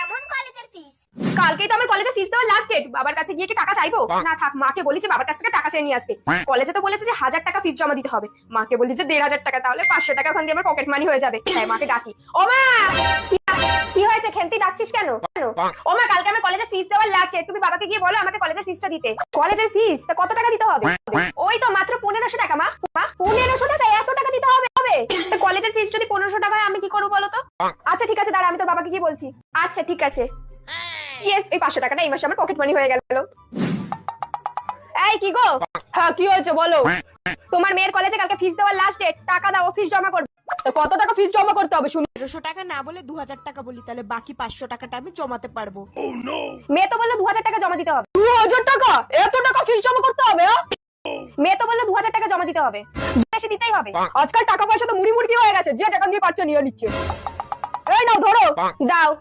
কেমন কলেজের ফিস? কালকেই তো আমার কলেজে ফিস দেওয়ার লাস্ট ডেট। বাবার কাছে গিয়ে কি টাকা চাইবো? না থাক, মাকে বলেছি বাবার কাছ থেকে টাকা চেয়ে নিয়ে আসতে। কলেজে তো বলেছে যে 1000 টাকা ফিস জমা দিতে হবে। মাকে বলি যে 1500 টাকা, তাহলে 500 টাকা ওখান দিয়ে আমার পকেট মানি হয়ে যাবে। তাই মাকে ডাকি, ও মা কি হয়েছে? খেলতি ডাকছিস কেন? ও মা, কালকে আমার কলেজে ফিস দেওয়ার লাস্ট ডেট, তুমি বাবাকে গিয়ে বলো আমাকে কলেজের ফিসটা দিতে। কলেজের ফিস তা কত টাকা দিতে হবে? ওই তো মাত্র 1500 টাকা। মা 1500 টাকা? এত টাকা দিতে হবে? তো কলেজের ফিস যদি 1500 টাকা হয় আমি কি করবো বলো তো? আচ্ছা ঠিক আছে, দাঁড়া আমি তোর বাবাকে গিয়ে বলছি। আচ্ছা ঠিক আছে। ইয়েস, এই 500 টাকাটা এই মাসে আমার পকেট মানি হয়ে গেল। এই কি গো? হ্যাঁ কি হয়েছে বলো? তোমার মেয়ের কলেজে কালকে ফিস দেওয়ার লাস্ট ডেট, টাকা দাও, ফিস জমা করবে। তো কত টাকা ফিস জমা করতে হবে শুনি? 1300 টাকা না বলে 2000 টাকা বলি, তাহলে বাকি 500 টাকাটা আমি জমাতে পারবো। মেয়ে তো বললো 2000 টাকা জমা দিতে হবে। 2000 টাকা? এত টাকা ফিস জমা করতে হবে? মেয়ে তো বললো 2000 টাকা জমা দিতে হবে। বেশি দিতেই হবে, আজকাল টাকা পয়সা তো মুড়ি মুড়কি হয়ে গেছে, যে যেখান দিয়ে পাচ্ছে নিয়ে নিচ্ছে। এই নাও ধরো, দাও।